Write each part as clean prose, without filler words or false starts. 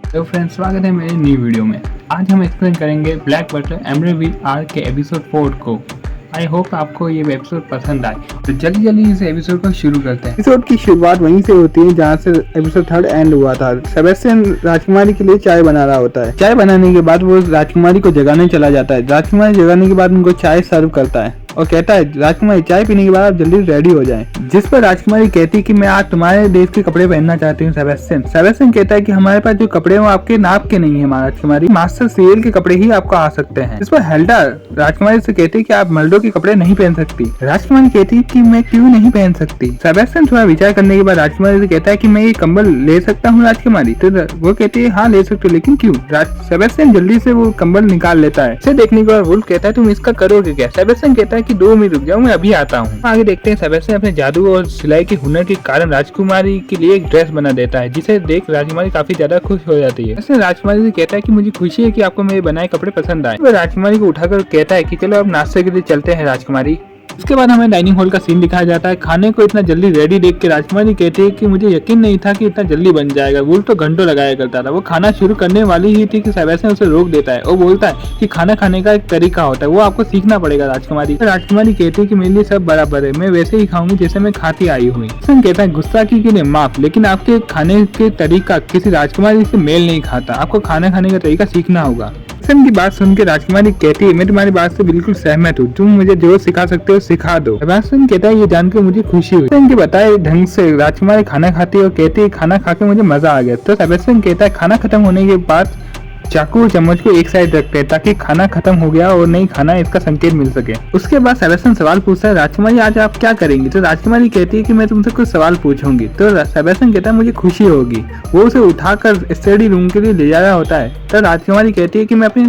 तो फ्रेंड्स, स्वागत है मेरे न्यू वीडियो में। आज हम एक्सप्लेन करेंगे ब्लैक बटलर एमरल्ड आर्क के एपिसोड 4 को। आई होप आपको ये एपिसोड पसंद आए। तो जल्दी इस एपिसोड को शुरू करते हैं। एपिसोड की शुरुआत वहीं से होती है जहाँ से एपिसोड 3 एंड हुआ था। सेबेस्टियन राजकुमारी के लिए चाय बना रहा होता है। चाय बनाने के बाद वो राजकुमारी को जगाने चला जाता है। राजकुमारी जगाने के बाद उनको चाय सर्व करता है और कहता है, राजकुमारी चाय पीने के बाद आप जल्दी रेडी हो जाएं। जिस पर राजकुमारी कहती है कि मैं आज तुम्हारे देश के कपड़े पहनना चाहती हूँ सेबेस्टियन। सेबेस्टियन कहता है कि हमारे पास जो कपड़े हैं वो आपके नाप के नहीं है राजकुमारी, मास्टर सीरियल के कपड़े ही आपको आ सकते हैं। इस पर हेल्डा राजकुमारी से कहती है कि आप मर्डो के कपड़े नहीं पहन सकती। राजकुमारी कहती है कि मैं क्यों नहीं पहन सकती। सेबेस्टियन थोड़ा विचार करने के बाद राजकुमारी से कहता है कि मैं ये कंबल ले सकता हूँ राजकुमारी। तो वो कहती है हाँ ले सकते हो, लेकिन क्यों। सेबेस्टियन जल्दी से वो कंबल निकाल लेता है। इसे देखने के बाद वुल्फ कहता है तुम इसका करोगे क्या। सेबेस्टियन कहता है कि 2 मिनट रुक जाओ, मैं अभी आता हूँ। आगे देखते हैं सेबेस्टियन अपने जादू और सिलाई के हुनर के कारण राजकुमारी के लिए एक ड्रेस बना देता है, जिसे देख राजकुमारी काफी ज्यादा खुश हो जाती है। ऐसे राजकुमारी से कहता है कि मुझे खुशी है कि आपको मेरे बनाए कपड़े पसंद आए। वह राजकुमारी को उठाकर कहता है कि चलो अब नाश्ते के लिए चलते हैं राजकुमारी। इसके बाद हमें डाइनिंग हॉल का सीन दिखाया जाता है। खाने को इतना जल्दी रेडी देख के राजकुमारी कहती है कि मुझे यकीन नहीं था कि इतना जल्दी बन जाएगा। वुल्फ तो घंटों लगाया करता था। वो खाना शुरू करने वाली ही थी कि सेबेस्टियन उसे रोक देता है और बोलता है कि खाना खाने का एक तरीका होता है, वो आपको सीखना पड़ेगा राजकुमारी। राजकुमारी कहती है कि मेरे लिए सब बराबर है, मैं वैसे ही खाऊंगी जैसे मैं खाती आई हुई। कहता है गुस्सा की के लिए माफ, लेकिन आपके खाने के तरीका किसी राजकुमारी से मेल नहीं खाता। आपको खाना खाने का तरीका सीखना होगा। की बात सुन के राजकुमारी कहती है मैं तुम्हारी बात से बिल्कुल सहमत हूँ, तुम मुझे जो सिखा सकते हो सिखा दो। सेबेस्टियन कहता है ये जानकर मुझे खुशी हुई। इनके बताए ढंग से राजकुमारी खाना खाती है और कहती है खाना खा के मुझे मजा आ गया। तो सेबेस्टियन कहता है खाना खत्म होने के बाद चाकू और चम्मच को एक साइड रखते हैं ताकि खाना खत्म हो गया और नहीं खाना इसका संकेत मिल सके। उसके बाद सेबेस्टियन सवाल पूछता है राजकुमारी आज आप क्या करेंगी। तो राजकुमारी कहती है कि मैं तुमसे कुछ सवाल पूछूंगी। तो सेबेस्टियन कहता है मुझे खुशी होगी। वो उसे उठाकर स्टडी रूम के लिए ले जा रहा होता है। तो राजकुमारी कहती है कि मैं अपने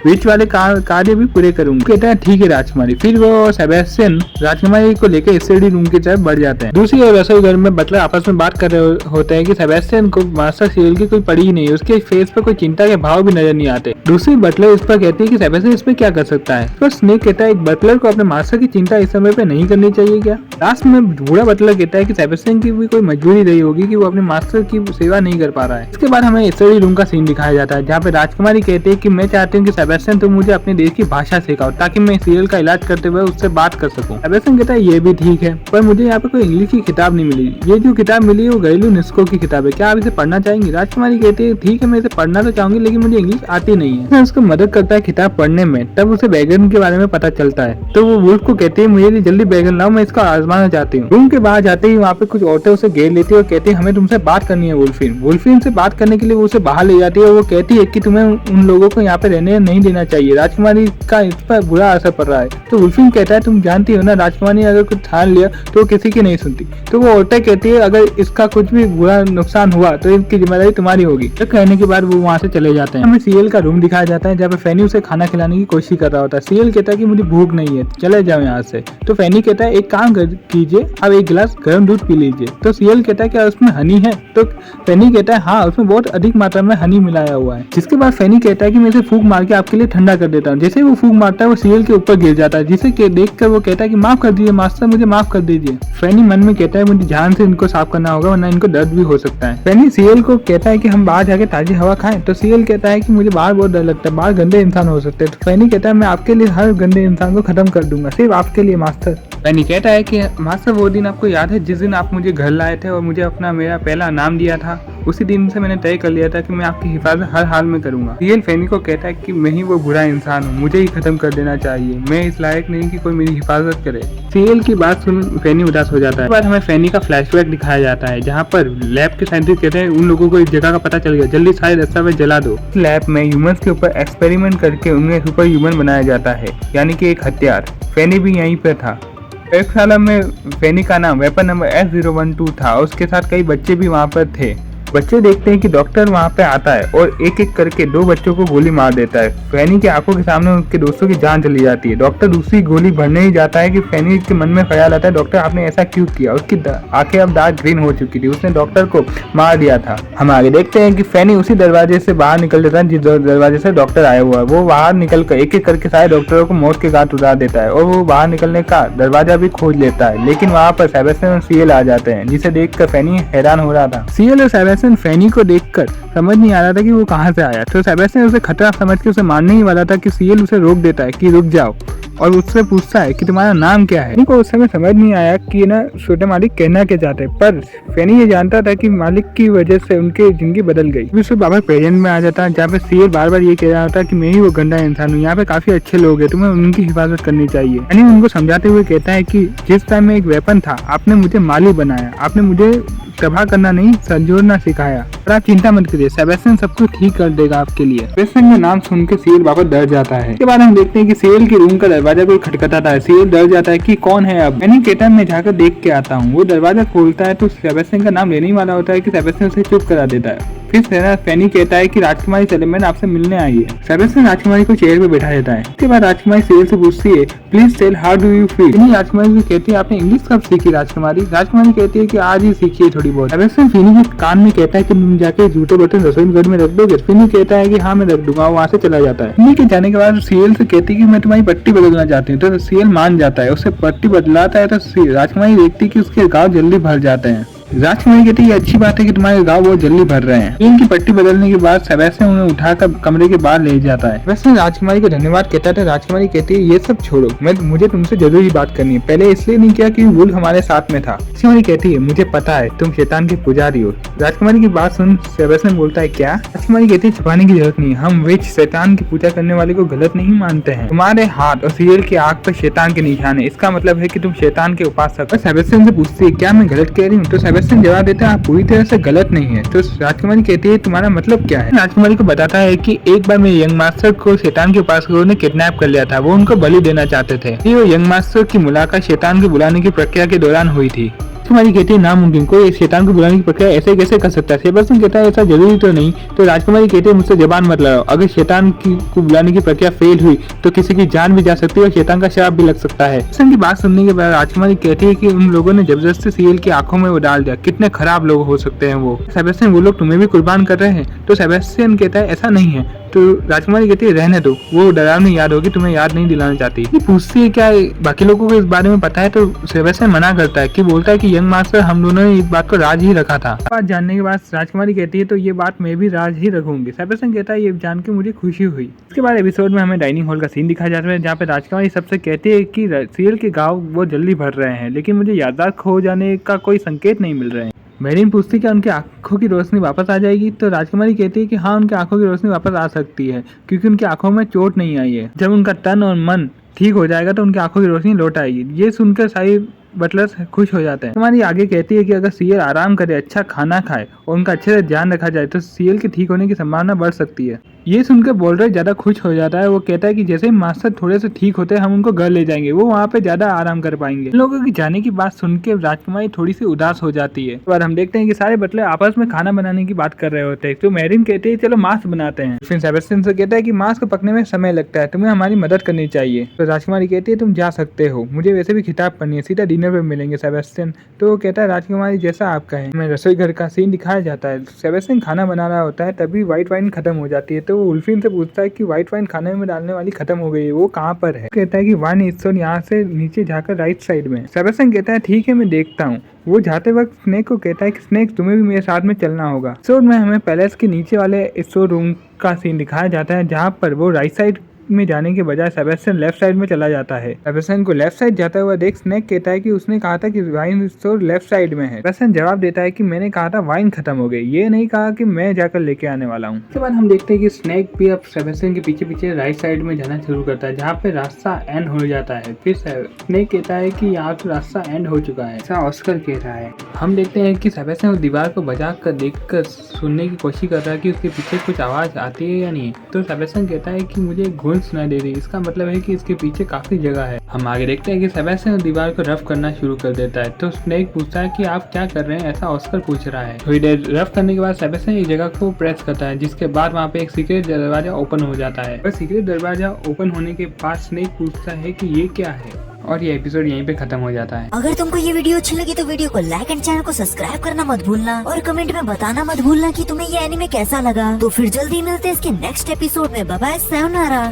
बीच वाले कार्य भी पूरे करूंगी। कहता है ठीक है राजकुमारी। फिर वो और सेबेस्टियन राजकुमारी को लेकर स्टडी रूम की तरफ बढ़ जाते हैं। दूसरी ओर रसोई घर में बटलर आपस में बात कर रहे होते हैं कि सेबेस्टियन को मास्टर सीरियल की कोई पड़ी ही नहीं, उसके फेस पर कोई चिंता के भाव भी नजर नहीं आते। दूसरी बटलर इस पर कहती है कि सेबेस्टियन इसमें क्या कर सकता है। तो स्नेक कहता है एक बटलर को अपने मास्टर की चिंता इस समय पे नहीं करनी चाहिए क्या। लास्ट में बूढ़ा बटलर कहता है कि सेबेस्टियन की भी कोई मजबूरी रही होगी कि वो अपने मास्टर की सेवा नहीं कर पा रहा है। इसके बाद हमें स्टडी रूम का सीन दिखाया जाता है जहाँ पे राजकुमारी कहती है कि मैं चाहती हूँ कि सेबेस्टियन तुम मुझे अपने देश की भाषा सिखाओ ताकि मैं सीरियल का इलाज करते हुए उससे बात कर सकूं। सेबेस्टियन कहता है ये भी ठीक है, पर मुझे यहाँ पे कोई इंग्लिश की किताब नहीं मिली। ये जो किताब मिली है वो घरेलू नुस्खों की किताब है, क्या आप इसे पढ़ना चाहेंगी। राजकुमारी कहती है ठीक है मैं इसे पढ़ना तो चाहूंगी, लेकिन मुझे इंग्लिश आती नहीं है। उसको मदद करता है किताब पढ़ने में। तब उसे बैगन के बारे में पता चलता है। तो वो वुल्फ को कहती है मुझे जल्दी बैगन लाओ, मैं इसको आजमाना चाहती हूँ। रूम के बाहर जाते ही वहाँ पे कुछ औरतें उसे घेर लेती है और कहती है हमें तुमसे बात करनी है वुल्फिन। वुल्फिन से बात करने के लिए वो उसे बाहर ले जाती है और वो कहती है कि तुम्हें उन लोगों को यहाँ पे रहने नहीं देना चाहिए, राजकुमारी का इस पर बुरा असर पड़ रहा है। तो वुल्फिन कहता है तुम जानती हो ना राजकुमारी अगर कुछ ठान लिया तो किसी की नहीं सुनती। तो वो औरतें कहती है अगर इसका कुछ भी बुरा नुकसान हुआ तो इसकी जिम्मेदारी तुम्हारी होगी। तो कहने के बाद वो वहाँ से चले जाते हैं। हमें सीरियल का रूम दिखाया जाता है जहाँ पे फैनी उसे खाना खिलाने की कोशिश कर रहा होता है। सीरियल कहता है कि मुझे भूख नहीं है, चले जाओ यहाँ से। तो फैनी कहता है एक काम कीजिए, अब एक गिलास गर्म दूध पी लीजिए। तो सीरियल कहता है क्या उसमें हनी है। तो फैनी कहता है हाँ उसमें बहुत अधिक मात्रा में हनी मिलाया हुआ है। जिसके बाद फैनी कहता है कि मैं इसे फूंक मार के आपके लिए ठंडा कर देता हूँ। जैसे वो फूंक मारता है वो सीरियल के ऊपर गिर जाता है, जिसे देखकर वो कहता है कि माफ कर दीजिए मास्टर, मुझे माफ कर दीजिए। फैनी मन में कहता है मुझे ध्यान से इनको साफ करना होगा वरना इनको दर्द भी हो सकता है। फैनी सीरियल को कहता है कि हम बाहर जाके ताजी हवा खाएं। तो सीरियल कहता है कि मुझे बाहर बहुत डर लगता है, बाहर गंदे इंसान हो सकते हैं। तो फैनी कहता है मैं आपके लिए हर गंदे इंसान को खत्म कर दूंगा, सिर्फ आपके लिए मास्टर। फैनी कहता है कि मास्टर वो दिन आपको याद है जिस दिन आप मुझे घर लाए थे और मुझे अपना मेरा पहला नाम दिया था, उसी दिन से मैंने तय कर लिया था कि मैं आपकी हिफाजत हर हाल में करूंगा। सीरियल फैनी को कहता है कि मैं ही वो बुरा इंसान हूँ, मुझे ही खत्म कर देना चाहिए, मैं इस लायक नहीं कि कोई मेरी हिफाजत करे। सीरियल की बात सुन फैनी उदास हो जाता है। बाद हमें फैनी का फ्लैशबैक दिखाया जाता है जहाँ पर लैब के साइंटिस्ट कहते हैं उन लोगों को इस जगह का पता चल गया, जल्दी सारे दस्तावेज जला दो। लैब में ह्यूमंस के ऊपर एक्सपेरिमेंट करके उन्हें सुपर ह्यूमन बनाया जाता है, यानी कि एक हथियार। फैनी भी यहीं पर था। प्रयोगशाला में फैनी का नाम वेपन नंबर S012 था। उसके साथ कई बच्चे भी वहाँ पर थे। बच्चे देखते हैं कि डॉक्टर वहाँ पे आता है और एक एक करके 2 बच्चों को गोली मार देता है। फैनी की आंखों के सामने उसके दोस्तों की जान चली जाती है। डॉक्टर दूसरी गोली भरने ही जाता है कि फैनी के मन में ख्याल आता है डॉक्टर आपने ऐसा क्यों किया। उसकी आंखें अब डार्क ग्रीन हो चुकी थी, उसने डॉक्टर को मार दिया था। हम आगे देखते हैं कि फैनी उसी दरवाजे से बाहर निकल जाता है जिस दरवाजे से डॉक्टर आया हुआ है। वो बाहर निकल कर एक एक करके सारे डॉक्टरों को मौत के घाट उतार देता है और वो बाहर निकलने का दरवाजा भी खोज लेता है। लेकिन वहाँ पर सेबेस्टियन और सीरियल आ जाते हैं, जिसे देख कर फैनी हैरान हो रहा था। सीरियल और सेबेस्टियन फैनी को देखकर समझ नहीं आ रहा था कि वो कहाँ से आया, तो सेबेस्टियन उसे खतरा समझ के उसे मारने ही वाला था कि सीएल उसे रोक देता है कि रुक जाओ और उससे पूछता है कि तुम्हारा नाम क्या है। फैनी को उस समय समझ नहीं आया कि ना छोटे मालिक कहना क्या चाहते, पर फैनी ये जानता था कि मालिक की वजह से उनकी जिंदगी बदल गई। फिर उसके बाबा प्रेजेंट में आ जाता है, जहाँ पे सीएल बार बार ये कह रहा था कि मैं ही वो गंदा इंसान हूँ, यहाँ पे काफी अच्छे लोग हैं, तुम्हें उनकी हिफाजत करनी चाहिए। फैनी उनको समझाते हुए कहता है कि जिस टाइम में एक वेपन था, आपने मुझे माली बनाया, आपने मुझे तबाह करना नहीं संजोड़ना सिखाया, पर आप चिंता मत करिए, सेबेस्टियन सब कुछ ठीक कर देगा आपके लिए। सेबेस्टियन का नाम सुन के सीएल वापस डर जाता है। इसके बाद हम देखते हैं कि सीएल के रूम का दरवाजा कोई खटखटाता है। सीएल डर जाता है कि कौन है अब। मैंने कहता मैं जाकर देख के आता हूँ। वो दरवाजा खोलता है तो सेबेस्टियन का नाम लेने ही वाला होता है कि सेबेस्टियन उसे चुप करा देता है। फिर फैनी कहता है कि राजकुमारी सेलेमैन आपसे मिलने आई है। सेबेस्टियन राजकुमारी को चेयर पे बैठा देता है। उसके बाद राजकुमारी सीएल से पूछती है, please tell how do you feel. राजकुमारी से कहती है, आपने इंग्लिश कब सीखी राजकुमारी। राजकुमारी कहती है कि आज ही सीखी है थोड़ी बहुत। सेबेस्टियन फिनी के कान में कहता है कि तुम जाके जूते बर्तन रसोई घर में रख दोगे। फिनी कहता है कि हाँ मैं रख दूंगा, वहाँ से चला जाता है। फिनी के जाने के बाद सीएल से कहती है कि मैं तुम्हारी पट्टी बदलना चाहती हूँ, तो सीएल मान जाता है। उससे पट्टी बदलाता है तो राजकुमारी देखती है कि उसके घाव जल्दी भर जाते हैं। राजकुमारी कहती है ये अच्छी बात है कि तुम्हारे गाँव बहुत जल्दी भर रहे हैं। इनकी पट्टी बदलने के बाद सेबेस्टियन उन्हें उठाकर कमरे के बाहर ले जाता है। सेबेस्टियन राजकुमारी को धन्यवाद कहता है। राजकुमारी कहती है ये सब छोड़ो, मुझे तुमसे जरूरी बात करनी है। पहले इसलिए नहीं किया कि वुल्फ हमारे साथ में था। राजकुमारी कहती है मुझे पता है तुम शैतान के पुजारी हो। राजकुमारी की बात सुन सेबेस्टियन बोलता है क्या। राजकुमारी कहती है छुपाने की जरूरत नहीं, हम विच शैतान की पूजा करने वाले को गलत नहीं मानते हैं। तुम्हारे हाथ और सीएल की आंख पर शैतान के निशान है, इसका मतलब है कि तुम शैतान के उपासक। सेबेस्टियन से पूछती है क्या मैं गलत कह रही हूँ, तो सेबेस्टियन जवाब देता है पूरी तरह से गलत नहीं है। तो राजकुमारी कहती है तुम्हारा मतलब क्या है। राजकुमारी को बताता है कि एक बार मैं यंग मास्टर को शैतान के उपासकों ने किडनैप कर लिया था, वो उनको बलि देना चाहते थे। वो यंग मास्टर की मुलाकात शैतान को बुलाने की प्रक्रिया के दौरान हुई थी। राजकुमारी कहती है नामुमकिन, कोई शैतान को बुलाने की प्रक्रिया ऐसे कैसे कर सकता है। सेबेस्टियन कहता है ऐसा जरूरी तो नहीं। तो राजकुमारी कहती है मुझसे जबान मत लड़ाओ, अगर शैतान को बुलाने की प्रक्रिया फेल हुई तो किसी की जान भी जा सकती है और शैतान का श्राप भी लग सकता है। सेबेस्टियन की बात सुनने के बाद राजकुमारी कहती है कि उन लोगों ने जबरदस्ती सीएल की आंखों में वो डाल दिया, कितने खराब लोग हो सकते हैं वो। सेबेस्टियन वो लोग तुम्हें भी कुर्बान कर रहे हैं। तो सेबेस्टियन कहता है ऐसा नहीं है। तो राजकुमारी कहती है रहने दो, वो डरावनी याद होगी, तुम्हें याद नहीं दिलाना चाहती। ये पूछती है क्या बाकी लोगों को इस बारे में पता है, तो सेबेस्टियन मना करता है कि बोलता है कि यंग मास्टर हम दोनों ने इस बात को राज ही रखा था। बात जानने के बाद राजकुमारी कहती है तो ये बात मैं भी राज ही रखूंगी। सेबेस्टियन कहता है ये जान के मुझे खुशी हुई। इसके बाद एपिसोड में हमें डाइनिंग हॉल का सीन दिखाया जाता है, जहाँ पे राजकुमारी सबसे कहती है कि सीएल के गाँव वो जल्दी भर रहे हैं, लेकिन मुझे याददाश्त खो जाने का कोई संकेत नहीं मिल रहे हैं। मेरीन पूछती क्या उनकी आंखों की रोशनी वापस आ जाएगी, तो राजकुमारी कहती है कि हाँ उनकी आंखों की रोशनी वापस आ सकती है, क्योंकि उनकी आंखों में चोट नहीं आई है। जब उनका तन और मन ठीक हो जाएगा तो उनकी आंखों की रोशनी लौट आएगी। ये सुनकर सारी बटलर्स खुश हो जाते हैं। हमारी आगे कहती है कि अगर सीएल आराम करे, अच्छा खाना खाए और उनका अच्छे से ध्यान रखा जाए तो सीएल के ठीक होने की संभावना बढ़ सकती है। ये सुनकर बोल्डर ज्यादा खुश हो जाता है। वो कहता है कि जैसे ही मास्टर थोड़े से ठीक होते हैं हम उनको घर ले जाएंगे, वो वहाँ पे ज्यादा आराम कर पाएंगे। लोगों की जाने की बात सुन के राजकुमारी थोड़ी सी उदास हो जाती है। तो हम देखते हैं कि सारे बटलर आपस में खाना बनाने की बात कर रहे होते हैं। तो मेरिन कहती है चलो मास्क बनाते हैं। फिर सेबेस्टियन से कहता है कि मास्क पकने में समय लगता है, तुम्हें हमारी मदद करनी चाहिए। तो राजकुमारी कहती है तुम जा सकते हो, मुझे वैसे भी खिताब करनी है, सीधा डिनर पे मिलेंगे सेबेस्टियन। तो वो कहता है राजकुमारी जैसा आप कहें। मैं रसोई घर का सीन दिखाया जाता है। सेबेस्टियन खाना बना रहा होता है, तभी व्हाइट वाइन खत्म हो जाती है। तो वो उल्फिन से पूछता है कि व्हाइट वाइन खाने में डालने वाली खत्म हो गई है, वो कहाँ पर है। कहता है कि वाइन स्टोर यहाँ से नीचे जाकर राइट साइड में। सेबेस्टियन कहता है ठीक है मैं देखता हूँ। वो जाते वक्त स्नेक को कहता है कि स्नेक तुम्हें भी मेरे साथ में चलना होगा। एपिसोड में हमें पैलेस के नीचे वाले स्टोर रूम का सीन दिखाया जाता है, जहाँ पर वो राइट साइड में जाने के बजाय सेबेस्टियन लेफ्ट साइड में चला जाता है। सेबेस्टियन को लेफ्ट साइड जाता हुआ देख स्नेक कहता है कि उसने कहा था कि वाइन स्टोर लेफ्ट साइड में है। सेबेस्टियन जवाब देता है कि मैंने कहा था वाइन खत्म हो गई, ये नहीं कहा कि मैं जाकर लेके आने वाला हूँ। उसके बाद हम देखते हैं कि स्नेक भी अब सेबेस्टियन के पीछे पीछे राइट साइड में जाना शुरू करता है, जहाँ पे रास्ता एंड हो जाता है। फिर स्नेक कहता है कि यहाँ तो रास्ता एंड हो चुका है, ऐसा ऑस्कर कह रहा है। हम देखते हैं कि सेबेस्टियन दीवार को बचा कर देख कर सुनने की कोशिश कर रहा है कि उसके पीछे कुछ आवाज आती है या नहीं। तो सेबेस्टियन कहता है कि मुझे घुल सुनाई दे रही है, इसका मतलब है कि इसके पीछे काफी जगह है। हम आगे देखते हैं कि सेबेस्टियन दीवार को रफ करना शुरू कर देता है। तो स्नेक पूछता है कि आप क्या कर रहे हैं, ऐसा ऑस्कर पूछ रहा है। थोड़ी देर रफ करने के बाद सेबेस्टियन एक जगह को प्रेस करता है, जिसके बाद वहाँ पे एक सीक्रेट दरवाजा ओपन हो जाता है। और सीक्रेट दरवाजा ओपन होने के बाद स्नेक पूछता है कि ये क्या है, और ये एपिसोड यहीं पे खत्म हो जाता है। अगर तुमको ये वीडियो अच्छी लगी तो वीडियो को लाइक एंड चैनल को सब्सक्राइब करना मत भूलना, और कमेंट में बताना मत भूलना कि तुम्हें ये एनीमे कैसा लगा। तो फिर जल्दी मिलते हैं इसके नेक्स्ट एपिसोड में। Bye bye, sayonara.